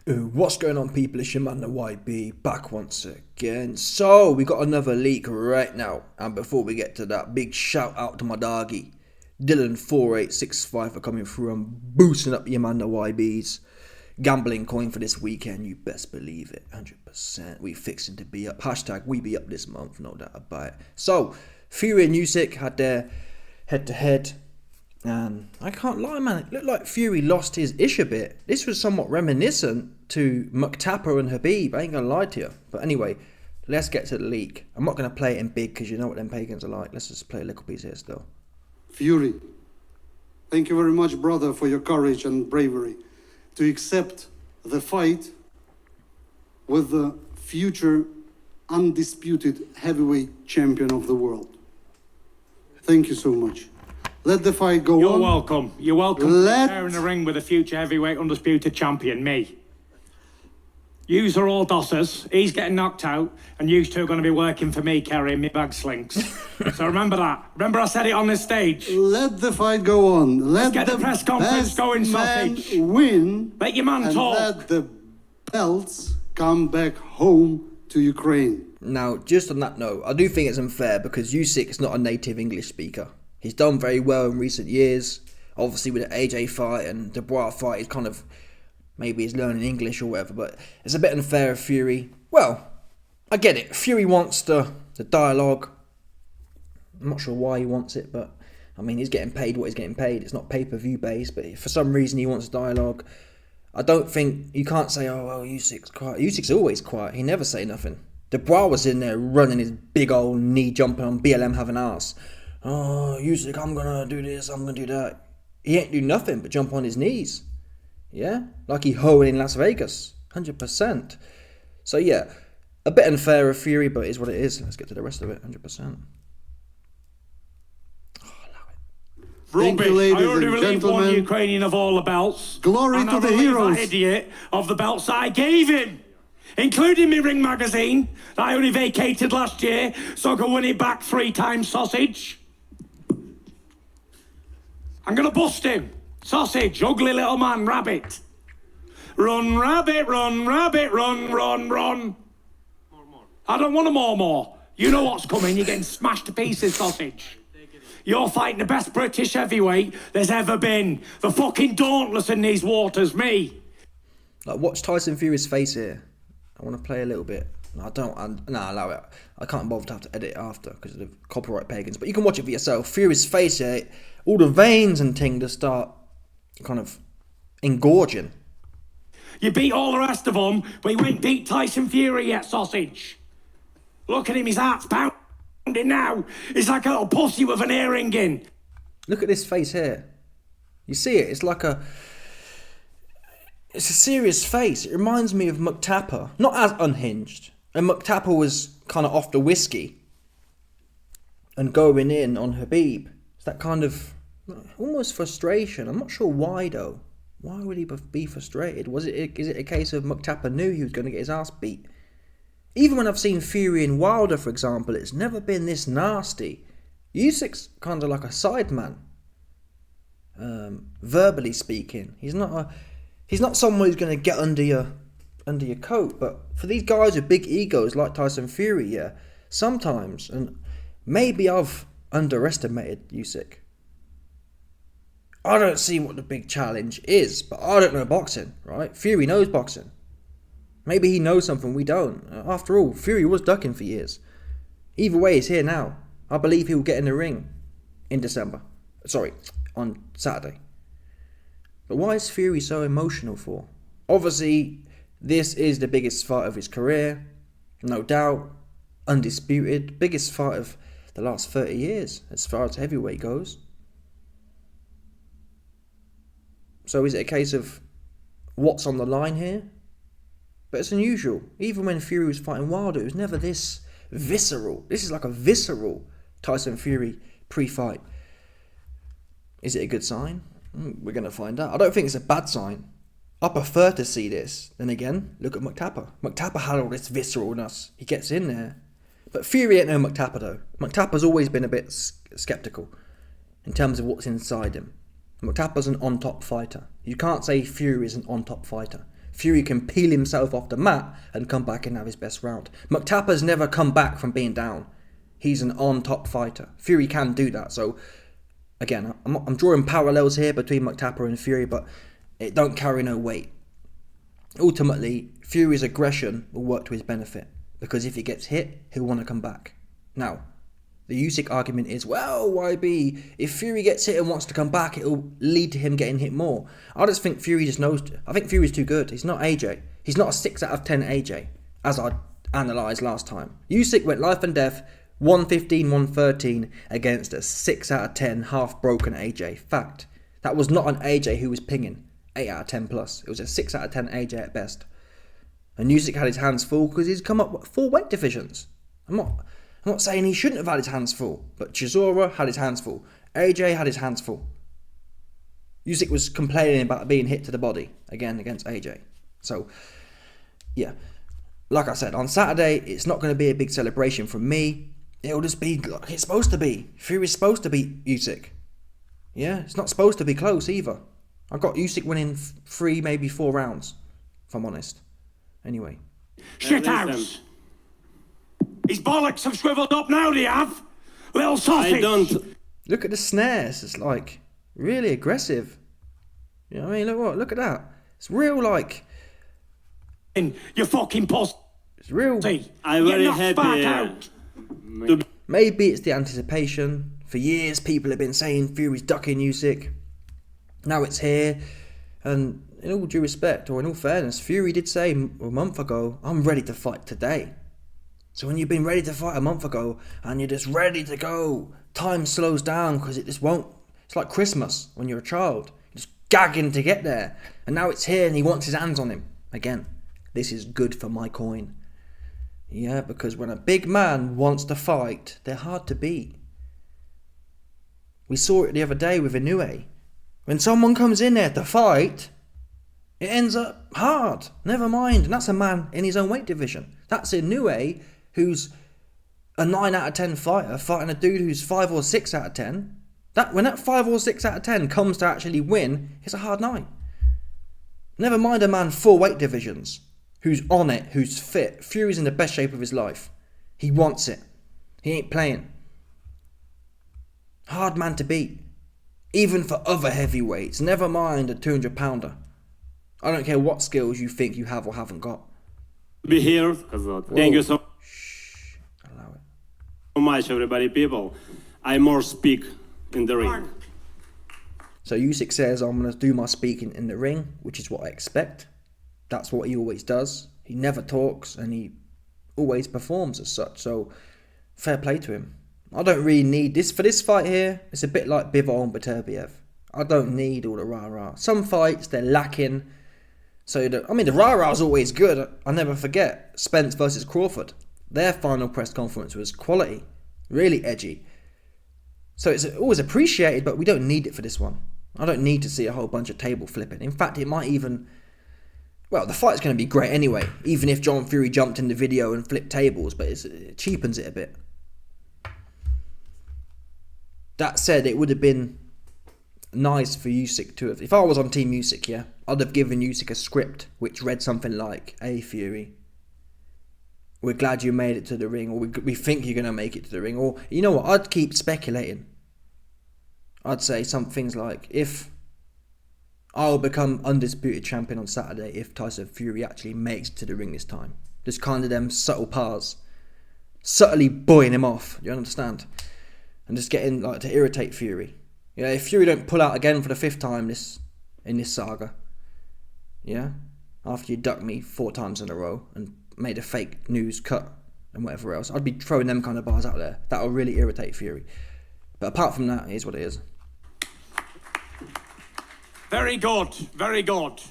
What's going on, people? It's your man the YB back once again. So we got another leak right now, and before we get to that, big shout out to my doggy Dylan4865 for coming through and boosting up your man the YB's gambling coin for this weekend. You best believe it, 100%. We fixing to be up. Hashtag we be up this month, no doubt about it. So Fury and Usyk had their head-to-head. And I can't lie, man, it looked like Fury lost his ish a bit. This was somewhat reminiscent to Muktapa and Habib, I ain't gonna lie to you. But anyway, let's get to the leak. I'm not gonna play it in big because you know what them pagans are like. Let's just play a little piece here still. Fury, thank you very much, brother, for your courage and bravery to accept the fight with the future undisputed heavyweight champion of the world. Thank you so much. Let the fight go on. You're welcome. You're welcome. Sharing the ring with the future heavyweight undisputed champion, me. Yous are all dossers. He's getting knocked out, and you two are going to be working for me, carrying me bag slinks. So remember that. Remember I said it on this stage. Let the fight go on. Let's get the press conference going, sausage. Win. Let your man and talk. Let the belts come back home to Ukraine. Now, just on that note, I do think it's unfair because Usyk is not a native English speaker. He's done very well in recent years. Obviously with the AJ fight and the Dubois fight, he's kind of, maybe he's learning English or whatever, but it's a bit unfair of Fury. Well, I get it. Fury wants the dialogue. I'm not sure why he wants it, but I mean, he's getting paid what he's getting paid. It's not pay-per-view based, but for some reason he wants dialogue. I don't think, you can't say, oh, well, Usyk's quiet. Usyk's always quiet. He never say nothing. Dubois was in there running his big old knee, jumping on BLM having ass. Oh, Usyk, I'm gonna do this, I'm gonna do that. He ain't do nothing but jump on his knees. Yeah? Like he hoeing in Las Vegas. 100%. So yeah, a bit unfair of Fury, but it is what it is. Let's get to the rest of it. 100%. Oh, allow it. Thank you, ladies I already and relieved one gentlemen. Ukrainian of all the belts. Glory and to I the relieved heroes. that idiot of the belts I gave him, including my ring magazine that I only vacated last year so I could win it back 3 times, sausage. I'm gonna bust him. Sausage, ugly little man, rabbit. Run, rabbit, run, rabbit, run, run, run. More. I don't want a more. You know what's coming. You're getting smashed to pieces, sausage. You're fighting the best British heavyweight there's ever been. The fucking dauntless in these waters, me. Like, watch Tyson Fury's face here. I want to play a little bit. No, allow it. I can't bother to have to edit it after because of the copyright pagans. But you can watch it for yourself. Fury's face here, all the veins and things just start kind of engorging. You beat all the rest of them, but you ain't beat Tyson Fury yet, sausage. Look at him, his heart's pounding now. He's like a little pussy with an earring in. Look at this face here. You see it? It's like it's a serious face. It reminds me of Muktapa. Not as unhinged. And Muktapa was kind of off the whiskey and going in on Habib. It's that kind of almost frustration. I'm not sure why though. Why would he be frustrated? Is it a case of Muktapa knew he was going to get his ass beat? Even when I've seen Fury and Wilder, for example, it's never been this nasty. Usyk's kind of like a sideman. Verbally speaking, he's not someone who's going to get under your coat. But for these guys with big egos like Tyson Fury, yeah, sometimes, and maybe I've underestimated Usyk. I don't see what the big challenge is, but I don't know boxing, right? Fury knows boxing. Maybe he knows something we don't. After all, Fury was ducking for years. Either way, he's here now. I believe he'll get in the ring in December. Sorry, on Saturday. But why is Fury so emotional for? Obviously, this is the biggest fight of his career. No doubt. Undisputed. Biggest fight of the last 30 years, as far as heavyweight goes. So is it a case of what's on the line here? But it's unusual. Even when Fury was fighting Wilder, it was never this visceral. This is like a visceral Tyson Fury pre-fight. Is it a good sign? We're going to find out. I don't think it's a bad sign. I prefer to see this. Then again, look at Muktapa. Muktapa had all this visceralness. He gets in there. But Fury ain't no Muktapa though. Muktapa's always been a bit sceptical in terms of what's inside him. Muktapa's an on-top fighter. You can't say Fury is an on-top fighter. Fury can peel himself off the mat and come back and have his best round. McTapper's never come back from being down. He's an on-top fighter. Fury can do that. So, again, I'm drawing parallels here between McTapper and Fury, but it don't carry no weight. Ultimately, Fury's aggression will work to his benefit, because if he gets hit, he'll want to come back. Now, the Usyk argument is, well, YB, if Fury gets hit and wants to come back, it'll lead to him getting hit more. I just think Fury just knows. I think Fury's too good. He's not AJ. He's not a 6 out of 10 AJ, as I analysed last time. Usyk went life and death, 115, 113 against a 6 out of 10 half-broken AJ. Fact. That was not an AJ who was pinging 8 out of 10 plus. It was a 6 out of 10 AJ at best. And Usyk had his hands full because he's come up with 4 weight divisions. I'm not saying he shouldn't have had his hands full, but Chisora had his hands full. AJ had his hands full. Usyk was complaining about being hit to the body again against AJ. So, yeah. Like I said, on Saturday, it's not going to be a big celebration from me. It'll just be like it's supposed to be. Fury's supposed to beat Usyk. Yeah, it's not supposed to be close either. I got Usyk winning 3, maybe 4 rounds, if I'm honest. Anyway. Shithouse! His bollocks have shriveled up now, they have. Little sausage. I don't. Look at the snares. It's like really aggressive. You know what I mean? Look at that. It's real like. You fucking pussy. It's real. I'm very happy. Out. Maybe it's the anticipation. For years, people have been saying Fury's ducking Usyk. Now it's here, and in all due respect, or in all fairness, Fury did say a month ago, "I'm ready to fight today." So when you've been ready to fight a month ago and you're just ready to go, time slows down because it just won't. It's like Christmas when you're a child. You're just gagging to get there. And now it's here and he wants his hands on him. Again, this is good for my coin. Yeah, because when a big man wants to fight, they're hard to beat. We saw it the other day with Inoue. When someone comes in there to fight, it ends up hard. Never mind. And that's a man in his own weight division. That's Inoue, who's a 9 out of 10 fighter, fighting a dude who's 5 or 6 out of 10. When that 5 or 6 out of 10 comes to actually win, it's a hard night. Never mind a man 4 weight divisions, who's on it, who's fit. Fury's in the best shape of his life. He wants it. He ain't playing. Hard man to beat. Even for other heavyweights, never mind a 200 pounder. I don't care what skills you think you have or haven't got. Be here. Thank you so Allow it. much, everybody, people. I more speak in the ring. So Usyk says, I'm going to do my speaking in the ring, which is what I expect. That's what he always does. He never talks and he always performs as such. So fair play to him. I don't really need this. For this fight here, it's a bit like Bivol and Beterbiev. I don't need all the rah-rah. Some fights, they're lacking. So, the rah-rah is always good. I never forget Spence versus Crawford. Their final press conference was quality. Really edgy. So it's always appreciated, but we don't need it for this one. I don't need to see a whole bunch of table flipping. In fact, it might even... Well, the fight's going to be great anyway, even if John Fury jumped in the video and flipped tables, but it cheapens it a bit. That said, it would have been nice for Usyk to have... If I was on Team Usyk, yeah, I'd have given Usyk a script which read something like, "Hey, Fury, we're glad you made it to the ring," or we think you're going to make it to the ring, or, you know what, I'd keep speculating. I'd say some things like, if I'll become undisputed champion on Saturday if Tyson Fury actually makes it to the ring this time. Just kind of them subtle pars. Subtly buoying him off, you understand? And just getting, like, to irritate Fury. Yeah, if Fury don't pull out again for the 5th time in this saga, yeah, after you ducked me 4 times in a row and made a fake news cut and whatever else, I'd be throwing them kind of bars out there. That'll really irritate Fury. But apart from that, it is what it is. Very good, very good.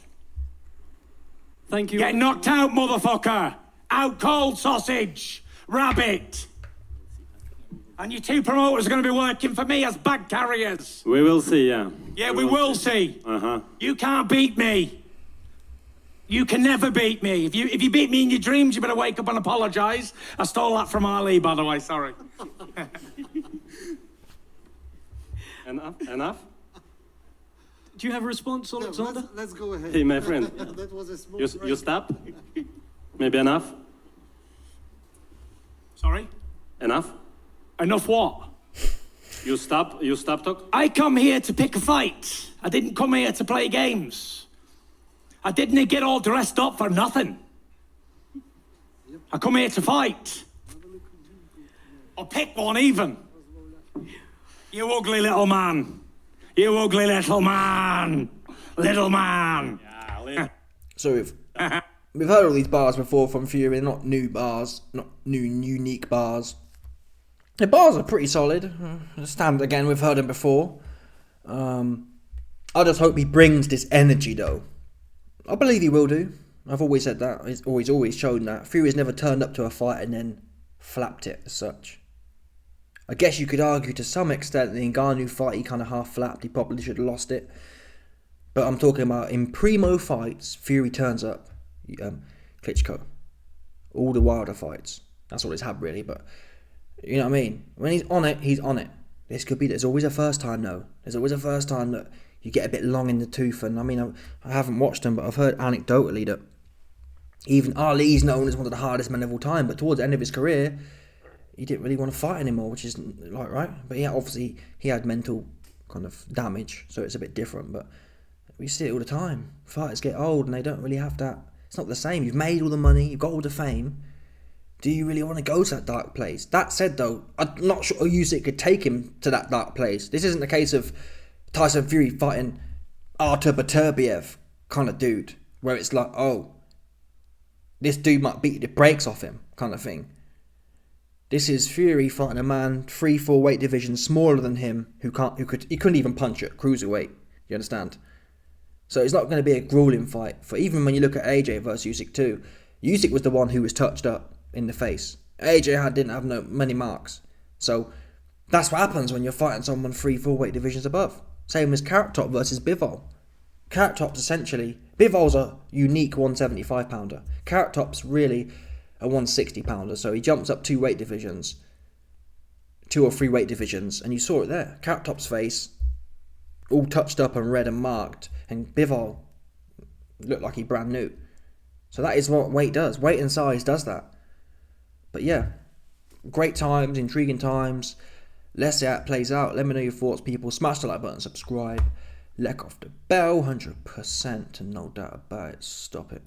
Thank you. Get knocked out, motherfucker. Out cold, sausage. Rabbit. And you 2 promoters are going to be working for me as bag carriers. We will see, yeah. Yeah, we will see. Uh-huh. You can't beat me. You can never beat me. If you beat me in your dreams, you better wake up and apologise. I stole that from Ali, by the way, sorry. Enough? Do you have a response, Yeah, Alexander? let's go ahead. Hey, my friend. That was a smooth You ride. stop? Maybe enough? Sorry? Enough? Enough what? You stop talk? I come here to pick a fight. I didn't come here to play games. I didn't get all dressed up for nothing. I come here to fight. Or pick one even. You ugly little man. You ugly little man. Little man. So we've heard all these bars before from Fury. They're not new bars, not new unique bars. The bars are pretty solid. Stand again. We've heard them before. I just hope he brings this energy though. I believe he will do. I've always said that. He's always shown that. Fury's never turned up to a fight and then flapped it as such. I guess you could argue to some extent the Ngannou fight he kind of half flapped. He probably should have lost it. But I'm talking about in primo fights, Fury turns up. Klitschko. All the Wilder fights. That's all he's had really, but you know what I mean? When he's on it, he's on it. There's always a first time though. There's always a first time that you get a bit long in the tooth, and I mean, I haven't watched him, but I've heard anecdotally that even Ali's known as one of the hardest men of all time, but towards the end of his career, he didn't really want to fight anymore, which is like right. But yeah, obviously he had mental kind of damage, so it's a bit different. But we see it all the time. Fighters get old and they don't really have that. It's not the same. You've made all the money, you've got all the fame. Do you really want to go to that dark place? That said, though, I'm not sure Usyk could take him to that dark place. This isn't a case of Tyson Fury fighting Artur Beterbiev kind of dude, where it's like, oh, this dude might beat the brakes off him kind of thing. This is Fury fighting a man 3-4 weight divisions smaller than him he couldn't even punch at cruiserweight. You understand? So it's not going to be a grueling fight. For even when you look at AJ versus Usyk too, Usyk was the one who was touched up in the face. AJ didn't have many marks. So that's what happens when you're fighting someone 3-4 weight divisions above. Same as Carrot Top versus Bivol. Carrot Top's essentially, Bivol's a unique 175 pounder. Carrot Top's really a 160 pounder, so he jumps up 2 weight divisions, 2 or 3 weight divisions, and you saw it there. Carrot Top's face, all touched up and red and marked, and Bivol looked like he brand new. So that is what weight does. Weight and size does that. But yeah, great times, intriguing times. Let's see how it plays out. Let me know your thoughts, people. Smash the like button, subscribe, let off the bell, 100%, and no doubt about it. Stop it.